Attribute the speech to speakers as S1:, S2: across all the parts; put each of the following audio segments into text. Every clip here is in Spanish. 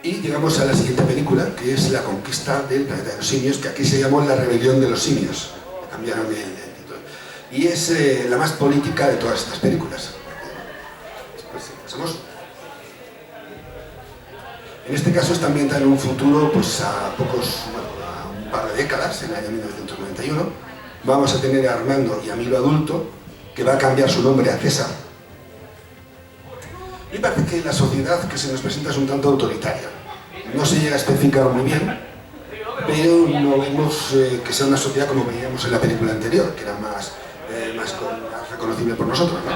S1: Y llegamos a la siguiente película, que es La conquista del planeta de los simios, que aquí se llamó La rebelión de los simios. Cambiaron el título. Y es la más política de todas estas películas. Pues, pasamos. En este caso está ambientada en un futuro, pues a un par de décadas, en el año 1991. Vamos a tener a Armando y a Milo adulto, que va a cambiar su nombre a César. Y parece que la sociedad que se nos presenta es un tanto autoritaria. No se llega a especificar muy bien, pero no vemos que sea una sociedad como veíamos en la película anterior, que era más reconocible por nosotros, ¿no?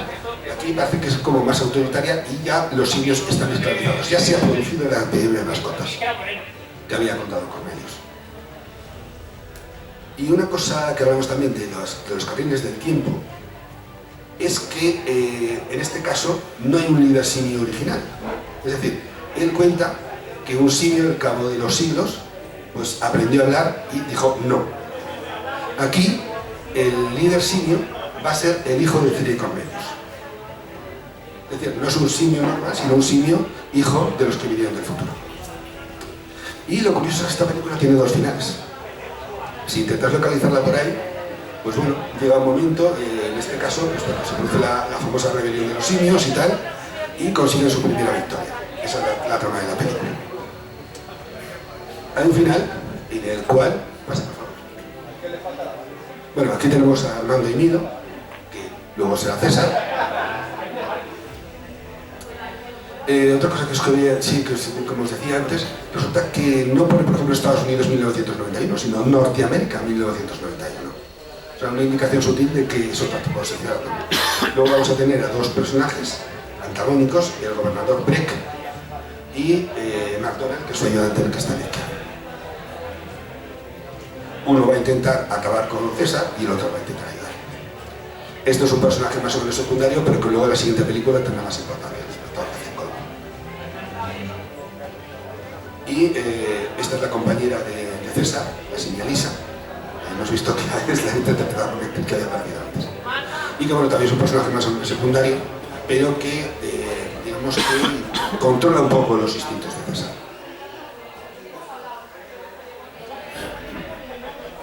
S1: Aquí parece que es como más autoritaria y ya los simios están esclavizados. Ya se ha producido la epidemia de mascotas, que había contado con ellos. Y una cosa que hablamos también de los carriles del tiempo, es que en este caso no hay un líder simio original. Es decir, él cuenta que un simio al cabo de los siglos pues aprendió a hablar y dijo no. Aquí el líder simio va a ser el hijo de Ciri Cornelius. Es decir, no es un simio normal, sino un simio hijo de los que vinieron del futuro. Y lo curioso es que esta película tiene dos finales. Si intentas localizarla por ahí, pues bueno, llega un momento, en este caso, pues bueno, se produce la famosa rebelión de los simios y tal, y consiguen su primera victoria. Esa es la trama de la película. Hay un final en el cual... Pasa, por favor. Bueno, aquí tenemos a Armando y Milo, que luego será César. Otra cosa que os quería decir, como os decía antes, resulta que no pone, por ejemplo, Estados Unidos 1991, sino Norteamérica 1991. O sea, una indicación sutil de que es otro tipo de sociedad. Luego vamos a tener a dos personajes antagónicos, el gobernador Breck y McDonald, que es su ayudante en el que está a la izquierda. Uno va a intentar acabar con César y el otro va a intentar ayudar. Esto es un personaje más o menos secundario, pero que luego en la siguiente película tendrá más importancia respecto a lo que hacen con él. Y esta es la compañera de César, la señora Lisa. Hemos visto que es la interpretada por el que había aparecido antes. Y que bueno, también es un personaje más o menos secundario, pero que digamos que controla un poco los instintos de César.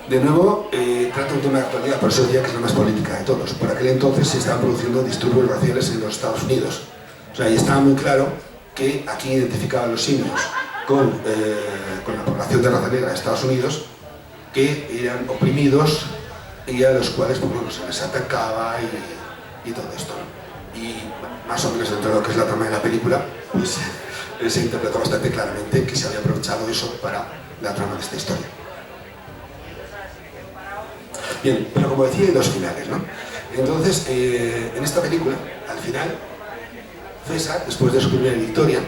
S1: De nuevo, trata un tema de actualidad, por eso diría que es la más política de todos. Por aquel entonces se estaban produciendo disturbios raciales en los Estados Unidos. O sea, y estaba muy claro que aquí identificaban los simios con la población de raza negra de Estados Unidos, que eran oprimidos y a los cuales pues, bueno, se les atacaba y todo esto. Y más o menos dentro de lo que es la trama de la película, pues se interpretó bastante claramente que se había aprovechado eso para la trama de esta historia. Bien, pero como decía, hay dos finales, ¿no? Entonces, en esta película, al final, César, después de su primera victoria,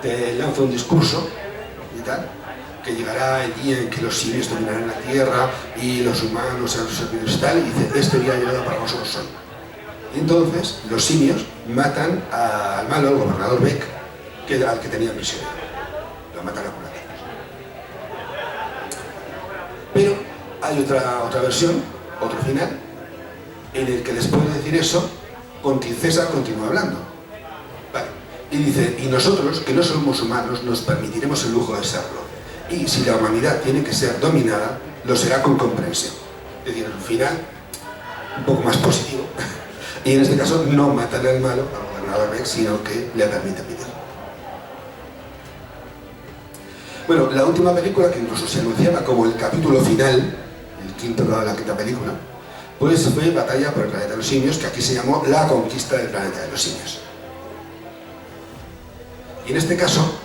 S1: te lanza un discurso y tal, que llegará el día en que los simios dominarán la tierra y los humanos serán sus servidores y tal, y dice, este día ha llegado para vosotros hoy. Y entonces, los simios matan al malo, al gobernador Beck, al que tenían prisionero. Lo matan a culatazos. Pero hay otra versión, otro final, en el que después de decir eso, César continúa hablando. Vale. Y dice, y nosotros, que no somos humanos, nos permitiremos el lujo de serlo. Y si la humanidad tiene que ser dominada, lo será con comprensión. Es decir, un final un poco más positivo. Y en este caso no matan al malo, al gobernador Beck, sino que le permiten vivir. Bueno, la última película, que incluso se anunciaba como el capítulo final, el quinto de la quinta película, pues fue Batalla por el planeta de los simios, que aquí se llamó La conquista del planeta de los simios. Y en este caso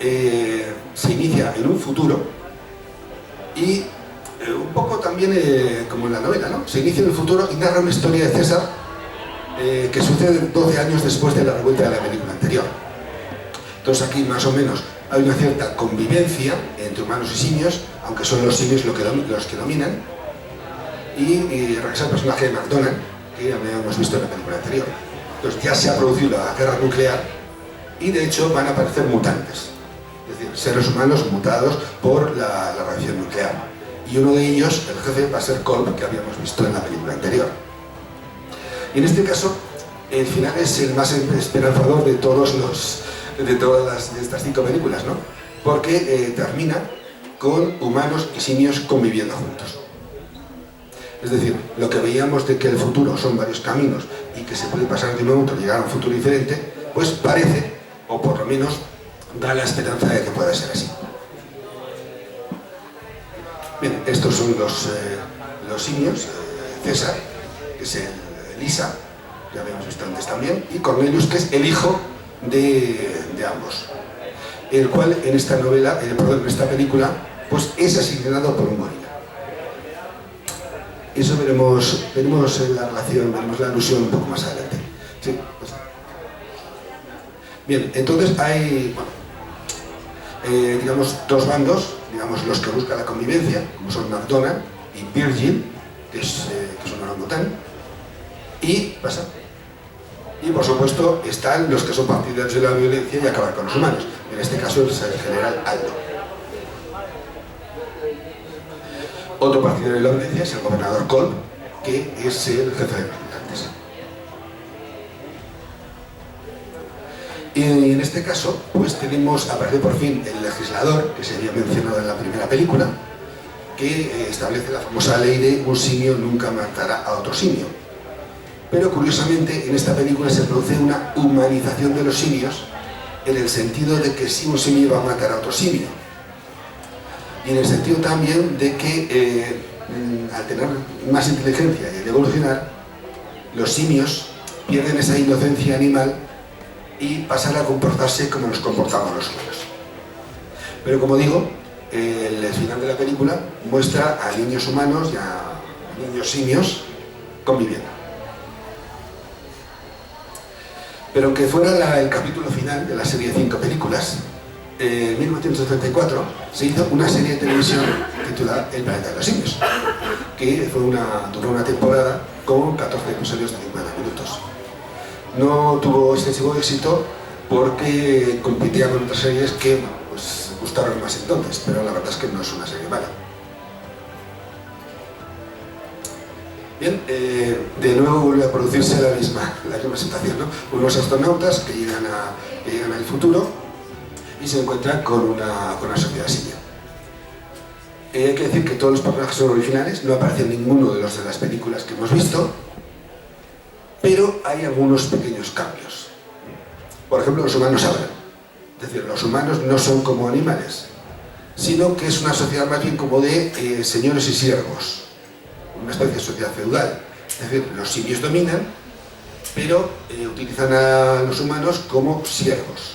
S1: se inicia en un futuro y un poco también como en la novela, ¿no? Se inicia en el futuro y narra una historia de César que sucede 12 años después de la revuelta de la película anterior. Entonces aquí más o menos hay una cierta convivencia entre humanos y simios, aunque son los simios los que dominan, y regresa el personaje de McDonald, que ya hemos visto en la película anterior. Entonces ya se ha producido la guerra nuclear y de hecho van a aparecer mutantes, es decir, seres humanos mutados por la radiación nuclear. Y uno de ellos, el jefe, va a ser Colm, que habíamos visto en la película anterior. Y en este caso, el final es el más esperanzador de todos de todas estas 5 películas, ¿no? Porque termina con humanos y simios conviviendo juntos. Es decir, lo que veíamos de que el futuro son varios caminos y que se puede pasar de un momento a llegar a un futuro diferente, pues parece, o por lo menos da la esperanza de que pueda ser así. Bien, estos son los simios, César, que es el Lisa, ya habíamos visto antes también, y Cornelius, que es el hijo de ambos, el cual en esta novela, perdón, en esta película, pues es asesinado por un gorila. Eso veremos la relación, veremos la alusión un poco más adelante. ¿Sí? Pues. Bien, entonces hay, bueno, digamos, 2 bandos, digamos, los que buscan la convivencia, como son McDonald y Virgil, que es un orangután, y pasa. Y por supuesto están los que son partidarios de la violencia y acabar con los humanos. En este caso es el general Aldo. Otro partidario de la violencia es el gobernador Kolb, que es el jefe de los mutantes. Y en este caso, pues aparece por fin el legislador, que se había mencionado en la primera película, que establece la famosa ley de un simio nunca matará a otro simio. Pero curiosamente en esta película se produce una humanización de los simios, en el sentido de que si un simio va a matar a otro simio, y en el sentido también de que al tener más inteligencia y al evolucionar, los simios pierden esa inocencia animal y pasan a comportarse como nos comportamos los humanos. Pero como digo, el final de la película muestra a niños humanos y a niños simios conviviendo. Pero aunque fuera el capítulo final de la serie de 5 películas, en 1934 se hizo una serie de televisión titulada El planeta de los simios, que duró una temporada con 14 episodios de 50 minutos. No tuvo excesivo éxito porque competía con otras series que pues, gustaron más entonces, pero la verdad es que no es una serie mala. Bien, de nuevo vuelve a producirse la misma situación, ¿no? Unos astronautas que llegan al futuro y se encuentran con una sociedad simio. Hay que decir que todos los personajes son originales, no aparecen ninguno de los de las películas que hemos visto, pero hay algunos pequeños cambios. Por ejemplo, los humanos hablan. Es decir, los humanos no son como animales, sino que es una sociedad más bien como de señores y siervos, una especie de sociedad feudal. Es decir, los simios dominan, pero utilizan a los humanos como siervos.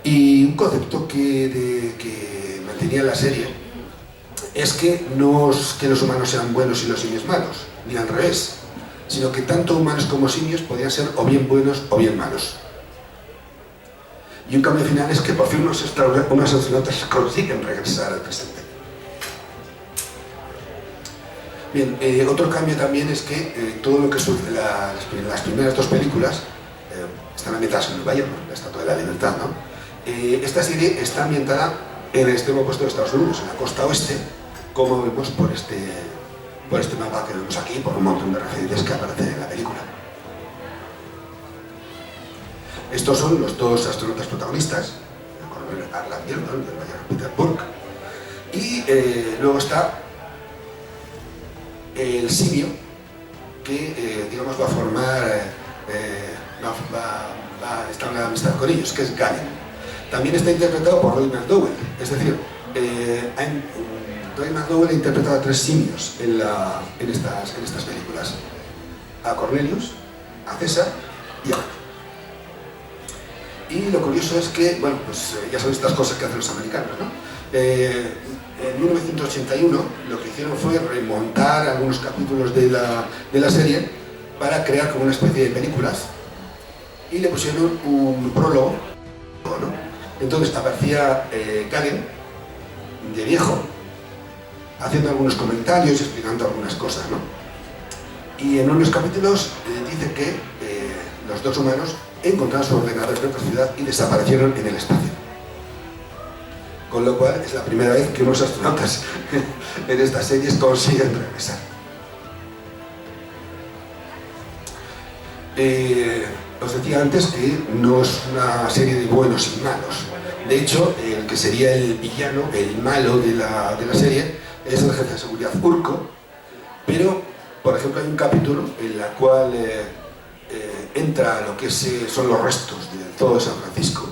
S1: Y un concepto que mantenía la serie es que no es que los humanos sean buenos y los simios malos, ni al revés, sino que tanto humanos como simios podían ser o bien buenos o bien malos. Y un cambio final es que por fin unos astronautas consiguen regresar al presente. Bien, otro cambio también es que todo lo que sucede en las primeras 2 películas están ambientadas en Nueva York, la Estatua de la Libertad, ¿no? Esta serie está ambientada en el extremo opuesto de Estados Unidos, en la costa oeste, como vemos por este mapa que vemos aquí, por un montón de referencias que aparecen en la película. Estos son los 2 astronautas protagonistas, el coronel Arlan Bierman, del mayor Peter Burke, y luego está el simio que, digamos, va a formar, está en amistad con ellos, que es Galen. También está interpretado por Roy McDowell, es decir, Roy McDowell ha interpretado a 3 simios en estas películas: a Cornelius, a César y a Otto. Y lo curioso es que, bueno, pues ya sabéis estas cosas que hacen los americanos, ¿no? En 1981 lo que hicieron fue remontar algunos capítulos de la serie para crear como una especie de películas y le pusieron un prólogo, ¿no? Entonces aparecía Galen de viejo haciendo algunos comentarios y explicando algunas cosas, ¿no? Y en unos capítulos dice que los 2 humanos encontraron su ordenador en otra ciudad y desaparecieron en el espacio. Con lo cual es la primera vez que unos astronautas en estas series consiguen regresar. os decía antes que no es una serie de buenos y malos. De hecho, el que sería el villano, el malo de la serie, es el jefe de seguridad Urko, pero, por ejemplo, hay un capítulo en el cual entra a lo que son los restos de todo San Francisco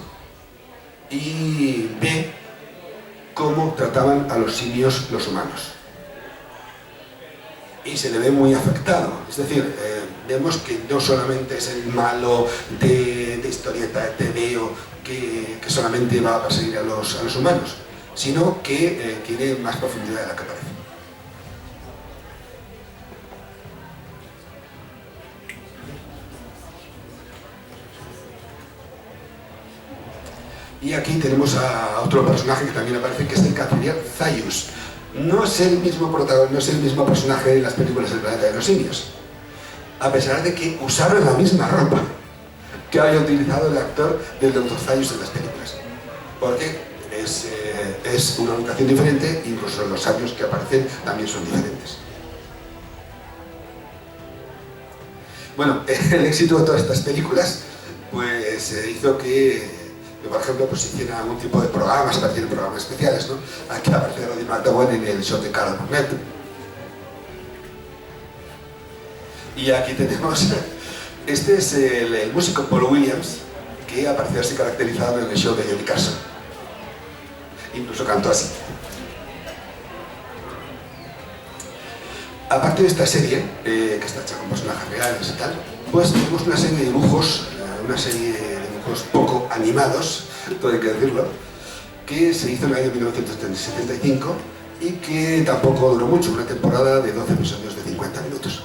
S1: y ve cómo trataban a los simios los humanos. Y se le ve muy afectado, es decir, vemos que no solamente es el malo de historieta, de TVO, que solamente va a perseguir a los humanos, sino que tiene más profundidad de la que parece. Y aquí tenemos a otro personaje que también aparece, que es el canciller Zaius. No es el mismo protagonista, no es el mismo personaje de las películas del planeta de los simios, a pesar de que usaron la misma ropa que había utilizado el actor del Dr. Zaius en las películas, porque es una ubicación diferente, incluso los sabios que aparecen también son diferentes. Bueno, el éxito de todas estas películas pues hizo que por ejemplo, pues si hiciera algún tipo de programas, aparecieron programas especiales, ¿no? Aquí aparece Roddy McDowell en el show de Carol Burnett. Y aquí tenemos, este es el músico Paul Williams, que apareció así caracterizado en el show de Johnny Carson. Incluso cantó así. Aparte de esta serie, que está hecha con personajes reales y tal, pues tenemos una serie de dibujos, poco animados, todo hay que decirlo, que se hizo en el año 1975 y que tampoco duró mucho, una temporada de 12 episodios de 50 minutos.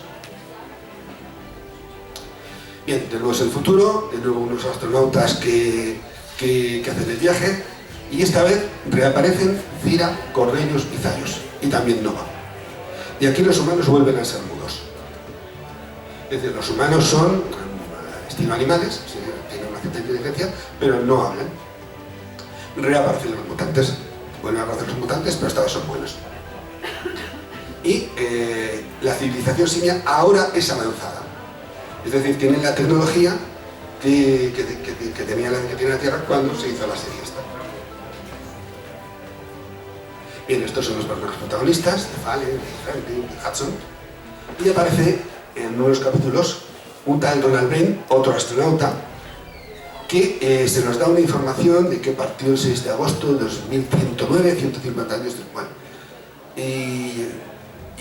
S1: Bien, de nuevo es el futuro, de nuevo unos astronautas que hacen el viaje, y esta vez reaparecen Zira, Cornelius y Zaius, y también Nova. Y aquí los humanos vuelven a ser mudos. Es decir, los humanos son estilo animales, tienen una cierta inteligencia, pero no hablan. Reaparecen los mutantes, vuelven a aparecer los mutantes, pero esta vez son buenos. Y la civilización simia ahora es avanzada. Es decir, tienen la tecnología que tiene la Tierra cuando se hizo la serie esta. Bien, estos son los personajes protagonistas, de Fallen, de Franklin, de Hudson. Y aparece en unos capítulos un tal Donald Brain, otro astronauta, que se nos da una información de que partió el 6 de agosto de 2109, 150 años después. Y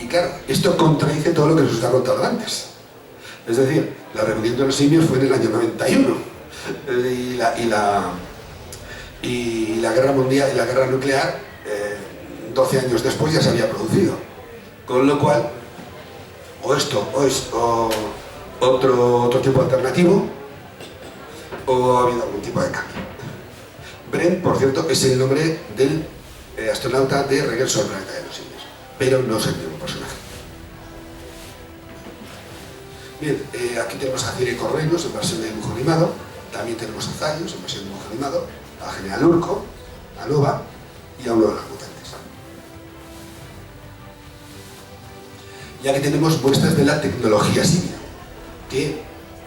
S1: claro, esto contradice todo lo que nos está contado antes. Es decir, la rebelión de los simios fue en el año 91 y la guerra mundial y la guerra nuclear 12 años después ya se había producido. Con lo cual, o esto, o otro tipo alternativo, o ha habido algún tipo de cambio. Brent, por cierto, es el nombre del astronauta de Regreso al planeta de los simios, pero no es el mismo personaje. Bien, aquí tenemos a Zira y Cornelius en versión de dibujo animado, también tenemos a Zaius en versión de dibujo animado, a General Urko, a Nova y a uno de los mutantes. Y aquí tenemos muestras de la tecnología simia, que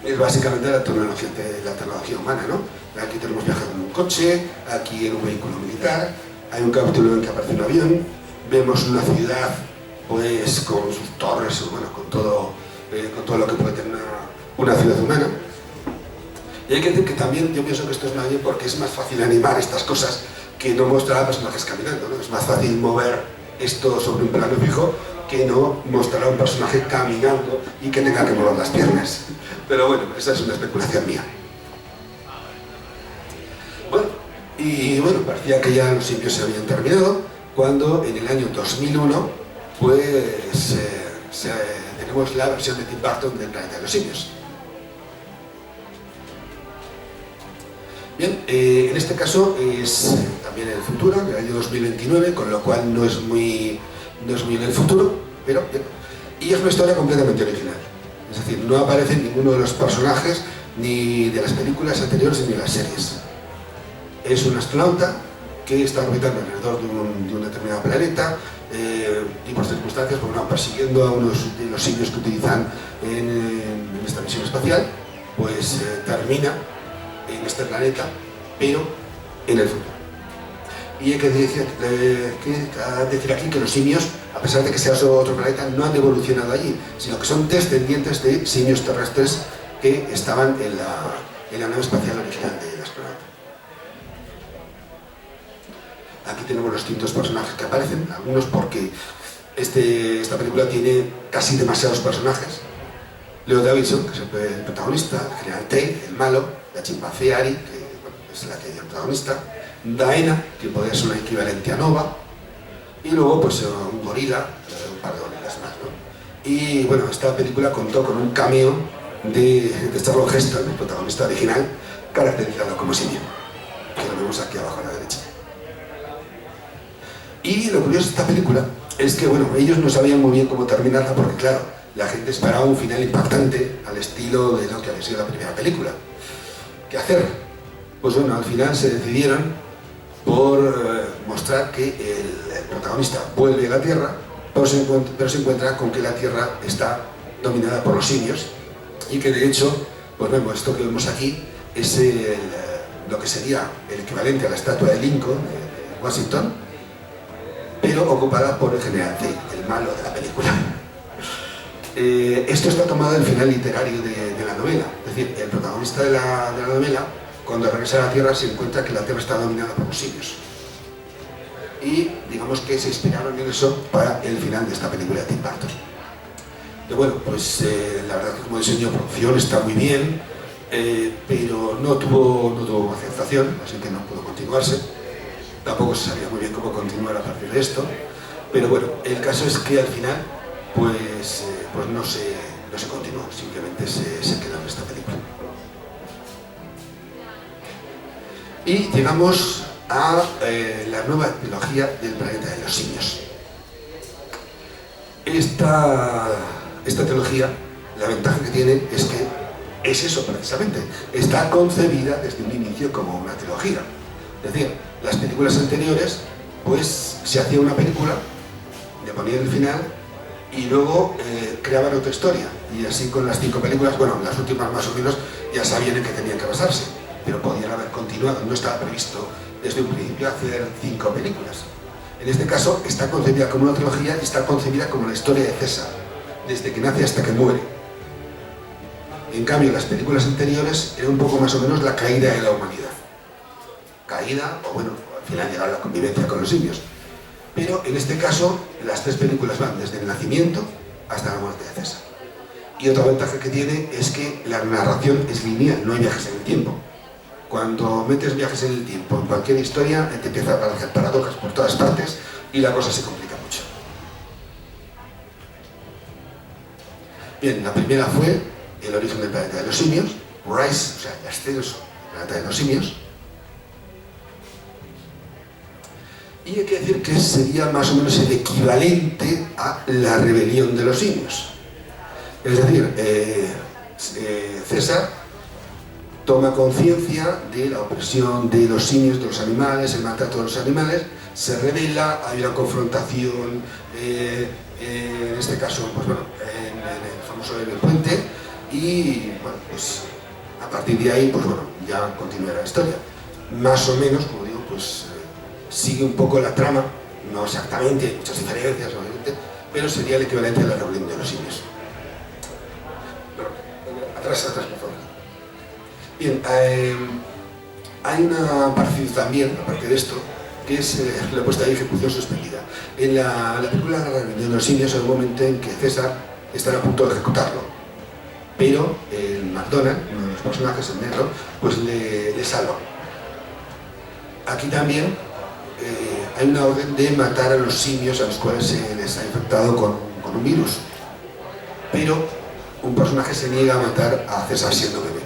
S1: es básicamente la tecnología humana, ¿no? Aquí tenemos viajando en un coche, aquí en un vehículo militar, hay un capítulo en que aparece un avión, vemos una ciudad pues con sus torres, bueno, con todo lo que puede tener una ciudad humana. Y hay que decir que también yo pienso que esto es más bien porque es más fácil animar estas cosas que no mostrar a personajes caminando, ¿no? Es más fácil mover esto sobre un plano fijo que no mostrar a un personaje caminando y que tenga que mover las piernas. Pero bueno, esa es una especulación mía. Bueno, parecía que ya los simios se habían terminado, cuando en el año 2001 pues tenemos la versión de Tim Burton del planeta de los simios. Bien, en este caso es también en el futuro, en el año 2029, con lo cual no es muy en el futuro, pero y es una historia completamente original. Es decir, no aparece ninguno de los personajes ni de las películas anteriores ni de las series. Es un astronauta que está orbitando alrededor de un determinado planeta y por circunstancias persiguiendo a unos de los simios que utilizan en esta misión espacial, pues termina en este planeta, pero en el futuro. Y hay que decir aquí que los simios, a pesar de que sea otro planeta, no han evolucionado allí, sino que son descendientes de simios terrestres que estaban en la nave espacial original del astronauta. Aquí tenemos los distintos personajes que aparecen, algunos porque esta película tiene casi demasiados personajes. Leo Davidson, que es el protagonista, el general Tate, el malo, la chimpancé Ari, que es la que es el protagonista, Daena, que podría ser una equivalente a Nova, y luego pues un gorila, un par de gorilas más, ¿no? Y bueno, esta película contó con un cameo de Charlton Heston, el protagonista original, caracterizado como simio, que lo vemos aquí abajo a la derecha. Y lo curioso de esta película es que, bueno, ellos no sabían muy bien cómo terminarla porque, claro, la gente esperaba un final impactante al estilo de lo que había sido la primera película. ¿Qué hacer? Pues bueno, al final se decidieron por mostrar que el protagonista vuelve a la Tierra, pero se encuentra con que la Tierra está dominada por los simios y que de hecho, pues vemos, esto que vemos aquí es lo que sería el equivalente a la estatua de Lincoln, de Washington, pero ocupada por el general Tate, el malo de la película. Esto está tomado del final literario de la novela, es decir, el protagonista de la novela, cuando regresa a la Tierra, se encuentra que la Tierra está dominada por los simios. Y digamos que se inspiraron en eso para el final de esta película de Tim Burton. Y bueno, pues la verdad que como diseño de producción está muy bien, pero no tuvo aceptación, así que no pudo continuarse. Tampoco se sabía muy bien cómo continuar a partir de esto, pero bueno, el caso es que al final pues no se continuó, simplemente se quedó en esta película. Y llegamos a la nueva trilogía del planeta de los simios. Esta trilogía, la ventaja que tiene es que es eso precisamente, está concebida desde un inicio como una trilogía. Es decir, las películas anteriores, pues se hacía una película, le ponían el final y luego creaban otra historia. Y así con las 5 películas, bueno, las últimas más o menos ya sabían en qué tenían que basarse, pero podían haber continuado, no estaba previsto desde un principio hacer 5 películas. En este caso está concebida como una trilogía y está concebida como la historia de César, desde que nace hasta que muere. En cambio, las películas anteriores era un poco más o menos la caída de la humanidad. Caída, o bueno, al final llegar a la convivencia con los simios. Pero en este caso, las 3 películas van desde el nacimiento hasta la muerte de César. Y otra ventaja que tiene es que la narración es lineal, no hay viajes en el tiempo. Cuando metes viajes en el tiempo en cualquier historia, te empieza a aparecer paradojas por todas partes y la cosa se complica mucho. Bien, la primera fue el origen del planeta de los simios, Rise, o sea, el ascenso del planeta de los simios. Y hay que decir que sería más o menos el equivalente a la rebelión de los simios. Es decir, César toma conciencia de la opresión de los simios, de los animales, el maltrato de los animales, se revela, hay una confrontación, en este caso, pues bueno, en el famoso en el puente, y bueno, pues a partir de ahí, pues bueno, ya continúa la historia. Más o menos, como digo, pues sigue un poco la trama, no exactamente, hay muchas diferencias, obviamente, pero sería el equivalente a la rebelión de los simios. Bueno, atrás, por favor. Bien, hay una parte también, aparte de esto, que es la puesta de ejecución suspendida. En la película La rebelión de los simios hay un momento en que César está a punto de ejecutarlo, pero el McDonald, uno de los personajes, el negro, pues le salva. Aquí también hay una orden de matar a los simios a los cuales se les ha infectado con un virus, pero un personaje se niega a matar a César siendo bebé.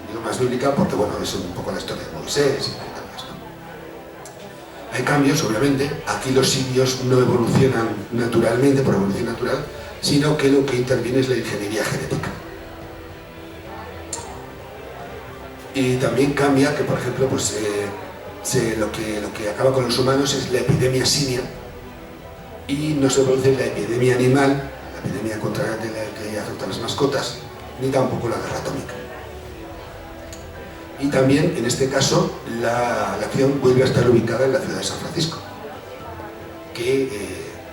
S1: Digo más bíblica porque bueno, es un poco la historia de Moisés y tal vez, ¿no? Hay cambios, obviamente. Aquí los simios no evolucionan naturalmente por evolución natural, sino que lo que interviene es la ingeniería genética. Y también cambia que, por ejemplo, pues lo que acaba con los humanos es la epidemia simia y no se produce la epidemia animal, la epidemia contra la que afecta a las mascotas, ni tampoco la guerra atómica. Y también, en este caso, la acción vuelve a estar ubicada en la ciudad de San Francisco, que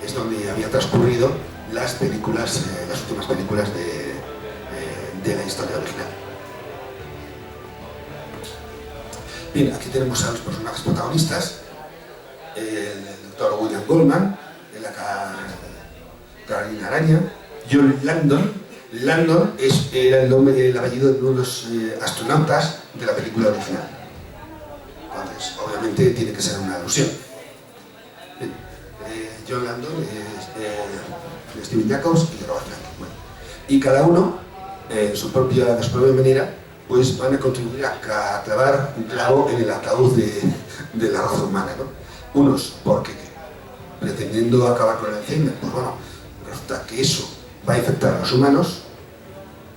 S1: es donde había transcurrido las últimas películas de la historia original. Bien, aquí tenemos a los personajes protagonistas. El doctor William Goldman, la Carolina Araña, John Landon. Landon era el apellido de uno de los astronautas de la película original. Entonces, obviamente tiene que ser una alusión. Bien, John Landon, Steven Jacobs y Robert Franklin. Bueno, y cada uno, de su propia manera, pues van a contribuir a clavar un clavo en el ataúd de la raza humana, ¿no? Unos porque, pretendiendo acabar con el Alzheimer, pues bueno, resulta que eso va a infectar a los humanos.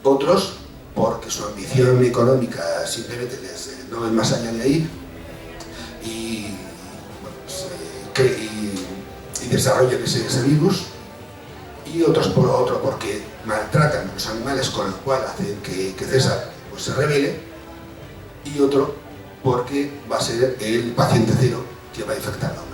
S1: Otros porque su ambición económica simplemente no ven más allá de ahí y, bueno, y desarrollan ese virus. Y otros porque maltratan a los animales, con el cual hacen que César pues se rebele. Y otro porque va a ser el paciente cero que va a infectar a la humanidad.